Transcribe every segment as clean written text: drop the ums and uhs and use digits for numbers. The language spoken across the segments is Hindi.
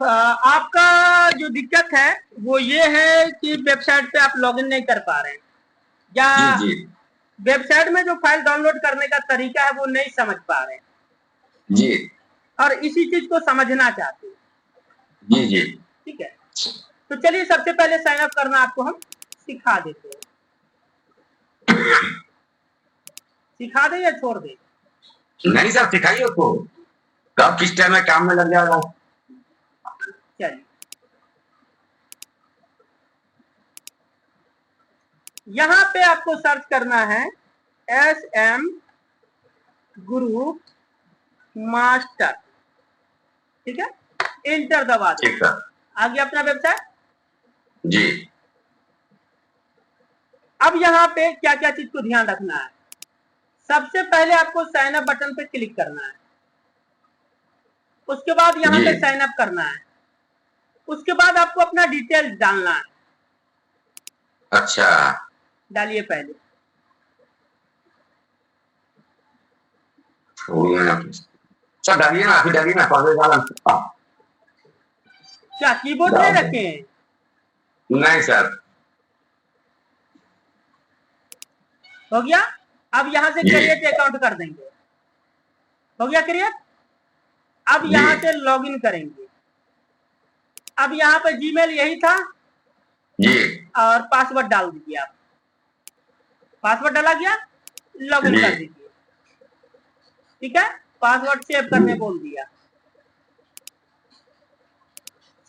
आपका जो दिक्कत है वो ये है कि वेबसाइट पे आप लॉगिन नहीं कर पा रहे हैं, या जी जी वेबसाइट में जो फाइल डाउनलोड करने का तरीका है वो नहीं समझ पा रहे हैं जी और इसी चीज को समझना चाहते हैं। जी जी। ठीक है, तो चलिए सबसे पहले साइन अप करना आपको हम सिखा देते हैं। सिखा दें या छोड़ दें? नहीं सर, सिखाइए उसको, कब किस टाइम में काम में लग जाएगा। चलिए, यहाँ पे आपको सर्च करना है SM ग्रुप मास्टर। ठीक है, एंटर दबा दें। ठीक सर। आ गया अपना वेबसाइट। जी। अब यहाँ पे क्या क्या चीज को ध्यान रखना है। सबसे पहले आपको साइन अप बटन पे क्लिक करना है, उसके बाद यहाँ जी। पे साइन अप करना है, उसके बाद आपको अपना डिटेल्स डालना है। अच्छा। डालिए पहले। सर डालिए ना, अभी डालिए ना, पहले वाला। क्या कीबोर्ड नहीं रखे हैं? नहीं सर। हो गया। अब यहाँ से जी क्रिएट अकाउंट कर देंगे। हो गया क्रिएट। अब जी यहाँ से लॉगिन करेंगे। अब यहाँ पे जीमेल यही था जी और पासवर्ड डाल दीजिए। आप पासवर्ड डाला गया, लॉगिन जी कर दीजिए। ठीक है, पासवर्ड सेव करने बोल दिया,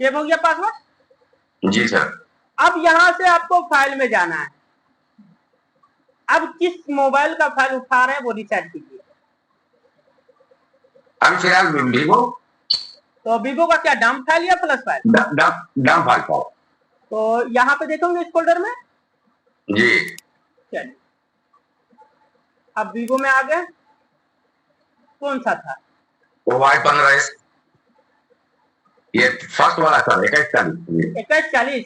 सेव हो गया पासवर्ड। जी सर। अब यहाँ से आपको फाइल में जाना है। अब किस मोबाइल का फाइल उठा रहे हैं वो डिसाइड कीजिए। अभी फिलहाल वीवो। तो वीवो का क्या डंप फाइल या प्लस फाइल? डम फाइल पाओ। तो यहाँ पे देखोगे इस फोल्डर में। जी। चलिए, अब वीवो में आ गए। कौन सा था? वो Y15 ये फर्स्ट वाला सर, 2140। 2140।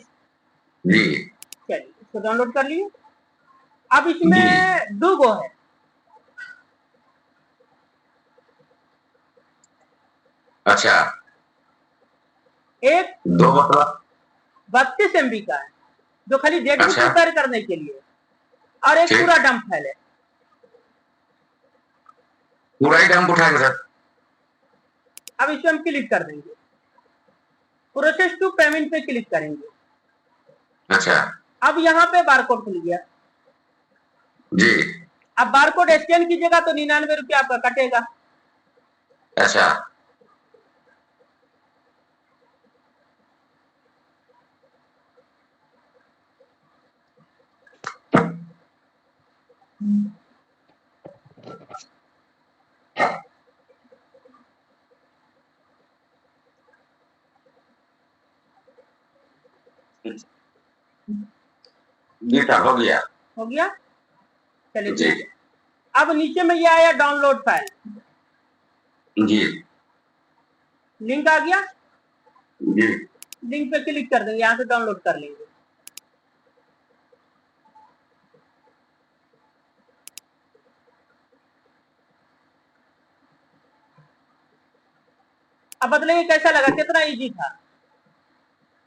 जी चलिए, इसको डाउनलोड कर लिए। अब जी। इसमें दो गो है। अच्छा, एक दो मतलब। 32 MB का है जो खाली डेट बुक अच्छा रिपेयर करने के लिए, और एक पूरा ठीक, डंप फाइल है। पूरा ही डम उठाएंगे सर। अब इस पे हम क्लिक कर देंगे, प्रोसेस टू पेमेंट पे क्लिक करेंगे। अच्छा अब यहाँ पे बारकोड खुल गया। जी। अब बारकोड स्कैन कीजिएगा तो 99 रुपया आपका कटेगा। अच्छा जी सर, हो गया। हो गया। चलिए जी ठीक है। अब नीचे में ये आया डाउनलोड फाइल, जी लिंक आ गया। जी। लिंक पे क्लिक कर देंगे, यहाँ से डाउनलोड कर लेंगे। अब बदलेंगे कैसा लगा, कितना इजी था।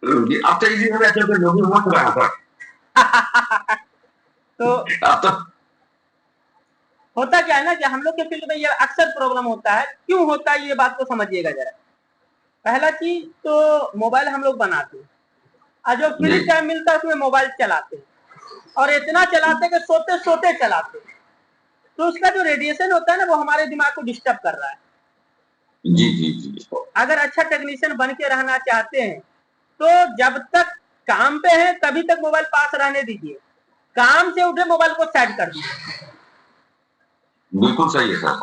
जी, अब तो इजी हो गया, क्योंकि जो भी हुआ रहा सर। तो अब तो होता क्या है ना कि हम लोग के फील्ड में ये अक्सर प्रॉब्लम होता है। क्यों होता है ये बात को समझिएगा जरा। पहला चीज तो मोबाइल हम लोग बनाते हैं और जो फ्री जी टाइम मिलता है उसमें मोबाइल चलाते हैं, और इतना चलाते हैं कि सोते सोते चलाते हैं। तो उसका जो रेडिएशन होता है ना वो हमारे दिमाग को डिस्टर्ब कर रहा है। जी जी जी। अगर अच्छा टेक्नीशियन बन के रहना चाहते हैं तो जब तक काम पे है तभी तक मोबाइल पास रहने दीजिए, काम से उठे मोबाइल को साइड कर दीजिए। बिल्कुल सही है सर।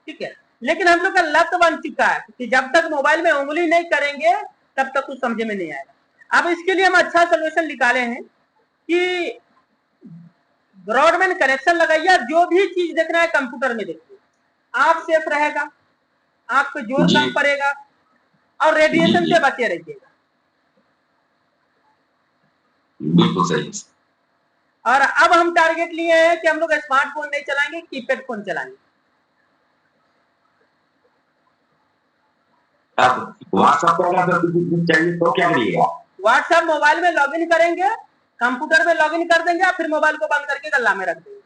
ठीक है, लेकिन हम लोग का लत बन चुका है कि जब तक मोबाइल में उंगली नहीं करेंगे तब तक कुछ समझ में नहीं आएगा। अब इसके लिए हम अच्छा सोल्यूशन निकाले हैं कि ब्रॉडबैंड कनेक्शन लगाइए, जो भी चीज देखना है कंप्यूटर में देखिए, आंख सेफ रहेगा, आंख पे जोर जी कम पड़ेगा और जी रेडिएशन जी। से बचे रहिएगा। बिल्कुल सही है। और अब हम टारगेट लिए हैं कि हम लोग स्मार्टफोन नहीं चलाएंगे, कीपैड फोन चलाएंगे। आप व्हाट्सएप पे अगर कुछ चाहिए तो क्या करिएगा? व्हाट्सएप मोबाइल में लॉगिन करेंगे, कंप्यूटर में लॉगिन कर देंगे, या फिर मोबाइल को बंद करके गल्ला में रख देंगे।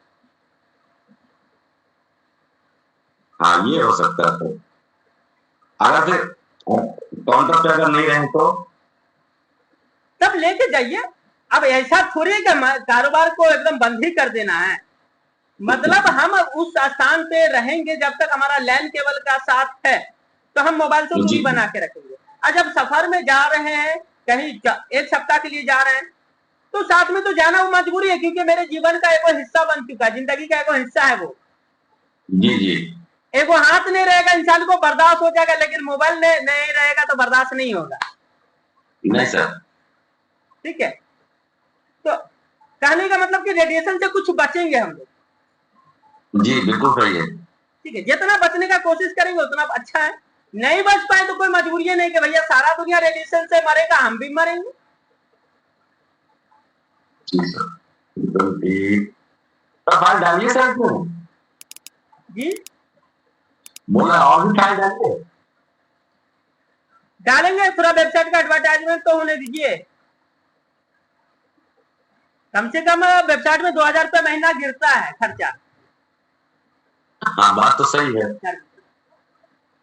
हाँ, ये हो सकता है। तो अगर फिर काउंटर पे अगर नहीं रहे तो तब लेके जाइए। अब ऐसा थोड़ी है कि कारोबार को एकदम बंद ही कर देना है। मतलब हम उस स्थान पे रहेंगे जब तक हमारा लैंड केबल का साथ है, तो हम मोबाइल से दूरी बना के रखेंगे। और जब सफर में जा रहे हैं, कहीं 1 सप्ताह के लिए जा रहे हैं, तो साथ में तो जाना वो मजबूरी है, क्योंकि मेरे जीवन का एक हिस्सा बन चुका है, जिंदगी का एक हिस्सा है वो। जी जी। एक वो हाथ नहीं रहेगा, इंसान को बर्दाश्त हो जाएगा, लेकिन मोबाइल नहीं रहेगा तो बर्दाश्त नहीं होगा। नहीं सर। ठीक है, तो कहने का मतलब कि रेडिएशन से कुछ बचेंगे हम लोग। जी बिल्कुल सही है। ठीक है, जितना बचने का कोशिश करेंगे उतना अच्छा है। नहीं बच पाए तो कोई मजबूरी नहीं कि भैया सारा दुनिया रेडिएशन से मरेगा, हम भी मरेंगे। तो फाइल डालिए सर इसमें। जी बोला और भी फाइल डालिए। डालेंगे, थोड़ा वेबसाइट का एडवर्टाइजमेंट तो होने दीजिए। कम से कम वेबसाइट में 2000 रुपये महीना गिरता है खर्चा। हाँ, बात तो सही है।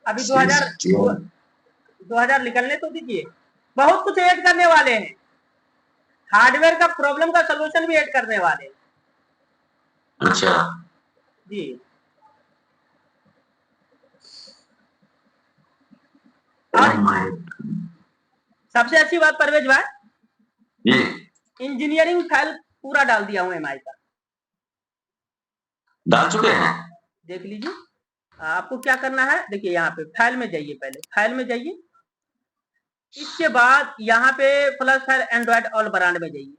अभी 2000 निकलने तो दीजिए। बहुत कुछ ऐड करने वाले हैं, हार्डवेयर का प्रॉब्लम का सलूशन भी ऐड करने वाले हैं। अच्छा जी। और सबसे अच्छी बात परवेज भाई जी, इंजीनियरिंग फाइल पूरा डाल दिया हूँ एमआई का। डाल चुके हैं? देख लीजिए, आपको क्या करना है। देखिए यहाँ पे फाइल में जाइए, पहले फाइल में जाइए, इसके बाद यहाँ पे plus file Android all brand में जाइए।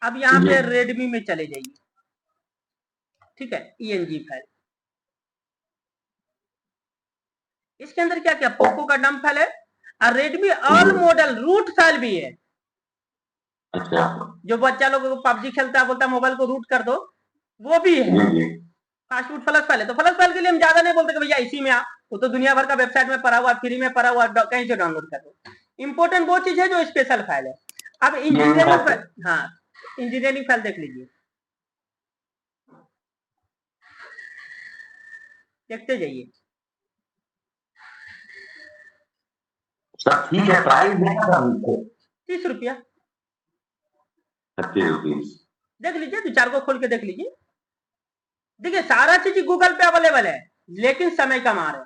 अब यहाँ पे रेडमी में चले जाइए। ठीक है, ENG फाइल, इसके अंदर क्या क्या पोको का डम फाइल है, और Redmi all model root file भी है। अच्छा, जो बच्चा लोग पबजी खेलता है, बोलता है मोबाइल को रूट कर दो, वो भी है। फास्ट फूड फ्लश फाइल है। तो फ्लश फाइल के लिए हम ज्यादा नहीं बोलते कि भैया इसी में आ, वो तो दुनिया भर का वेबसाइट में पड़ा हुआ, फ्री में पड़ा हुआ, कहीं से डाउनलोड कर दो। इंपोर्टेंट वो चीज है जो स्पेशल फाइल है। अब इंजीनियरिंग फाइल, हाँ इंजीनियरिंग फाइल देख लीजिए, देखते जाइए। सब ठीक है, प्राइस देगा 30 रुपया। 30 रुपीज। देख लीजिए, 2-4 को खोल के देख लीजिए। देखिए सारा चीज गूगल पे अवेलेबल है, लेकिन समय का मार है।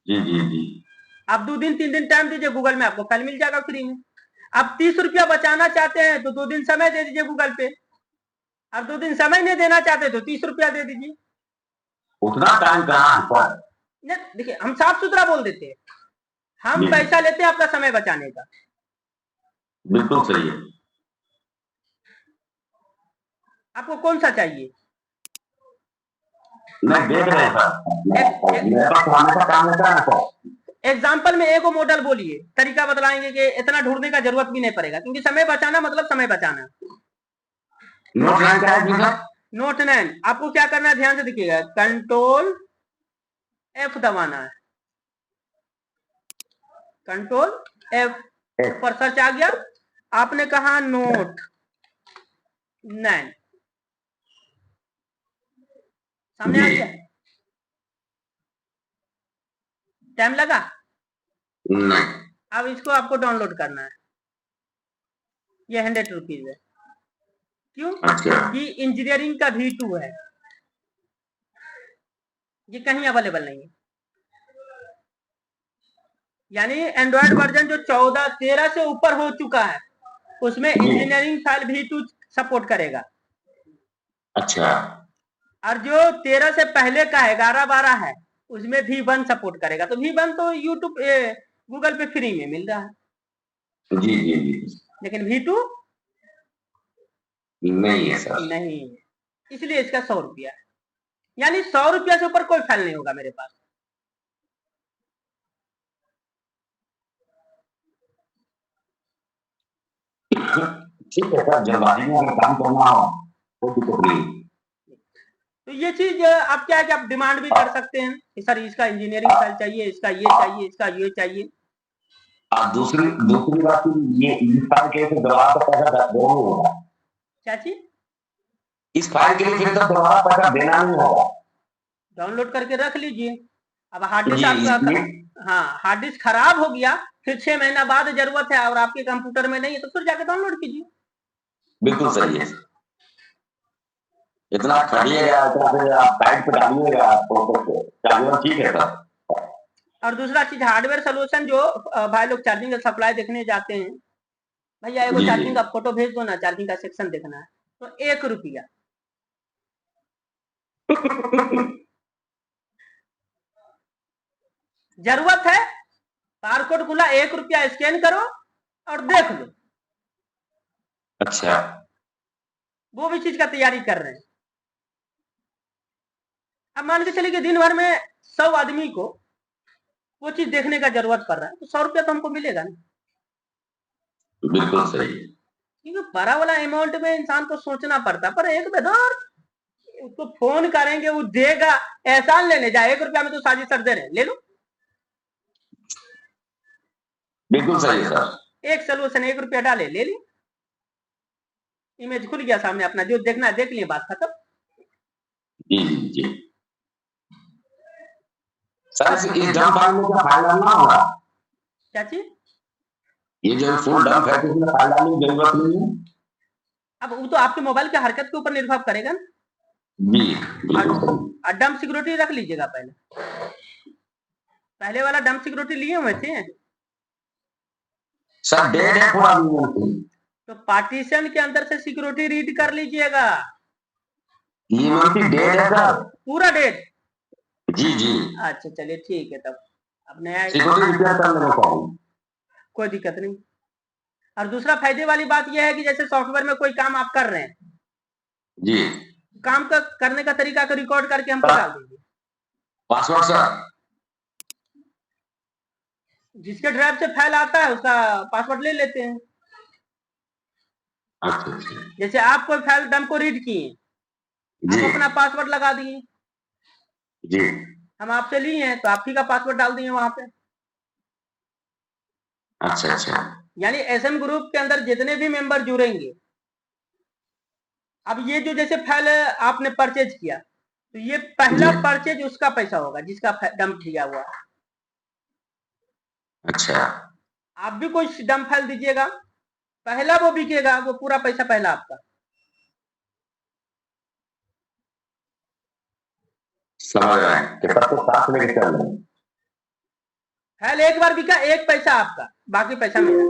जी जी जी। आप 2 दिन 3 दिन टाइम दीजिए, गूगल में आपको फाइल मिल जाएगा फ्री में। आप 30 रुपया बचाना चाहते हैं तो 2 दिन समय दे दीजिए गूगल पे। आप 2 दिन समय नहीं देना चाहते तो 30 रुपया दे दीजिए। उतना टाइम कहाँ? देखिए हम साफ सुथरा बोल देते हैं, हम पैसा लेते हैं आपका समय बचाने का। बिल्कुल सही है। आपको कौन सा चाहिए? मैं देख रहे हैं। एग्जाम्पल में एक मॉडल बोलिए, तरीका बतलाएंगे कि इतना ढूंढने का जरूरत भी नहीं पड़ेगा, क्योंकि समय बचाना मतलब समय बचाना। नोट 9 का है। नोट 9 आपको क्या करना है, ध्यान से देखिएगा, कंट्रोल F दबाना है, कंट्रोल F पर सर्च आ गया, आपने कहा नोट 9, सामने आ गया। टाइम लगा? नहीं। अब इसको आपको डाउनलोड करना है, ये 100 रुपीज है। क्यों? ये इंजीनियरिंग का V2 है, ये कहीं अवेलेबल नहीं है। यानी एंड्रॉयड वर्जन जो 13 से ऊपर हो चुका है, उसमें इंजीनियरिंग फाइल V2 सपोर्ट करेगा। अच्छा। और जो 13 से पहले का है, 11-12 है, उसमें V1 सपोर्ट करेगा। तो V1 तो यूट्यूब गूगल पे फ्री में मिल रहा है। जी जी जी। लेकिन V2 नहीं है सर। नहीं है, इसलिए इसका 100 रुपया है। यानी 100 रुपया से ऊपर कोई फाइल नहीं होगा मेरे पास। ठीक है सर, जल्दबाजी में अगर काम करना हो कोई दिक्कत नहीं। तो ये चीज आप क्या है कि आप डिमांड भी कर सकते हैं कि सर इसका इंजीनियरिंग फाइल चाहिए, इसका ये चाहिए, इसका ये चाहिए। दूसरी दूसरी बात ये इस फाइल के लिए दोबारा तो पैसा देना नहीं होगा। क्या चीज? इस फाइल के लिए फिर तो दोबारा पैसा देना नहीं होगा। डाउनलोड करके रख लीजिए। अब हार्ड डिस्क जी आपका, इसलिए हाँ हार्ड डिस्क खराब हो गया, फिर 6 महीना बाद जरूरत है और आपके कंप्यूटर में नहीं है, तो फिर जाके डाउनलोड कीजिए। बिल्कुल सही है। इतना खड़िएगा तो फिर आप साइड पे डालिएगा तो चार्जर ठीक है सर। और दूसरा चीज हार्डवेयर सोल्यूशन जो भाई लोग चार्जिंग का सप्लाई देखने जाते हैं, भैया एगो जी जी चार्जिंग का फोटो भेज दो ना, चार्जिंग का सेक्शन देखना है, तो 1 रुपया। जरूरत है, बारकोड खुला, 1 रुपया स्कैन करो और देख लो। अच्छा वो भी चीज का तैयारी कर रहे हैं। अब मान के चलिए कि दिन भर में 100 आदमी को वो चीज देखने का जरूरत पड़ रहा है, तो 100 रुपया तो हमको मिलेगा ना। बिल्कुल सही। क्योंकि बड़ा वाला अमाउंट में इंसान को सोचना पड़ता, पर एक बेदर उसको फोन करेंगे, वो देगा, एहसान लेने जाए 1 रुपया में तो साजिश सर दे रहे हैं, ले लो। बिल्कुल सही है सर। एक सोल्यूशन 1 रुपया डाले, ले ली, इमेज खुल गया सामने, अपना जो देखना है देख लिए, बात खत्म। जी जी सर इस डंप फाइल में क्या फाइल डालना होगा? क्या चीज? ये जो फुल डंप है इसमें फाइल डालने की जरूरत नहीं है। अब वो तो आपके मोबाइल के हरकत के ऊपर निर्भर करेगा ना। जी बिल्कुल। और डंप सिक्योरिटी रख लीजिएगा पहले वाला डंप सिक्योरिटी लिए हुए थे सर डेट है पूरा तो पार्टीशन के अंदर से सिक्योरिटी रीड कर लीजिएगा। ईमेल डेट है सर, पूरा डेट। जी जी। अच्छा चलिए ठीक है, तब अब नया सिक्योरिटी रिपेयर करने को कहो। कोई दिक्कत नहीं। और दूसरा फायदे वाली बात यह है कि जैसे सॉफ्टवेयर में कोई काम आप कर रहे हैं, जी काम का करने का तरीका को रिकॉर्ड करके हमको डाल दीजिए। पासवर्ड सर, जिसके ड्राइव से फाइल आता है उसका पासवर्ड ले लेते हैं। अच्छा जैसे आप कोई फाइल डंप को रीड किए, आप अपना पासवर्ड लगा दिए, जी हम आपसे लिए हैं तो आप ही का पासवर्ड डाल दिए वहां पे। अच्छा अच्छा। यानी एसएम ग्रुप के अंदर जितने भी मेंबर जुड़ेंगे, अब ये जो जैसे फाइल आपने परचेज किया, तो ये पहला परचेज उसका पैसा होगा जिसका डंप किया हुआ। अच्छा आप भी कोई डंप फाइल दीजिएगा, पहला वो बिकेगा, वो पूरा पैसा पहला आपका। समझ रहे हैं कि सब कुछ साथ लेके चल रहे हैं। फाइल एक बार बिका, 1 पैसा आपका, बाकी पैसा मेरा।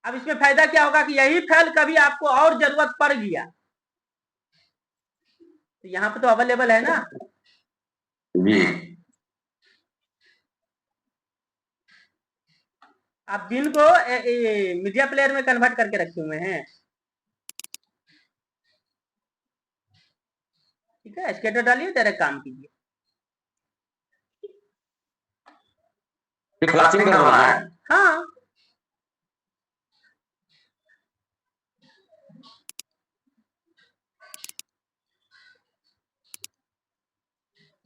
अब इसमें फायदा क्या होगा कि यही फाइल कभी आपको और जरूरत पड़ गया तो यहाँ पे तो अवेलेबल है ना। जी आप बिन को मीडिया प्लेयर में कन्वर्ट करके रखे हुए हैं, ठीक है। स्केटर डालिए, डायरेक्ट काम कीजिए। फ्लशिंग करवाना है। हाँ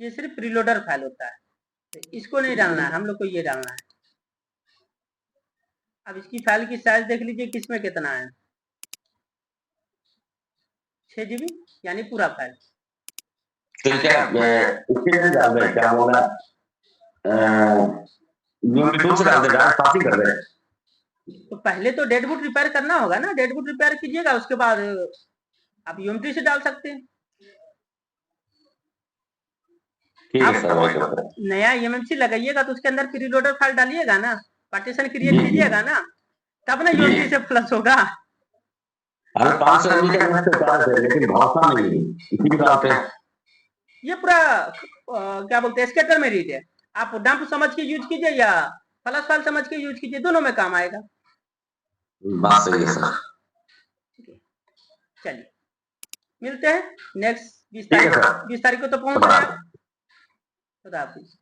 ये सिर्फ प्रीलोडर फाइल होता है, तो इसको नहीं डालना है, हम लोग को ये डालना है। अब इसकी फाइल की साइज देख लीजिए किसमें कितना है, 6 GB, यानी पूरा फाइल। ठीक है इसके लिए डाल दे, क्या बोला यूएमपी2 से डाल दे, डायरेक्ट कॉपी कर दे। तो पहले तो डेडबुट रिपेयर करना होगा ना, डेडबुट रिपेयर कीजिएगा, उसके बाद आप यूएमटी से डाल सकते हैं। आप नया यूएमसी लगाइएगा तो उसके अंदर प्रीलोडर फाइल डालिएगा ना, पार्टीशन क्रिएट कीजिएगा ना, तब ना यूएमटी से फ्लश होगा। अरे 500 MB का नेट तो है लेकिन भरोसा नहीं है, इसी डालते हैं। ये पूरा क्या बोलते हैं, स्केटर में रीड है। आप डंप समझ के यूज कीजिए या फ्लश फाइल समझ के यूज कीजिए, दोनों में काम आएगा। बात सही है सर। चलिए मिलते हैं नेक्स्ट 20 तारीख को तो पहुंच रहे हैं। खुदा हाफिज।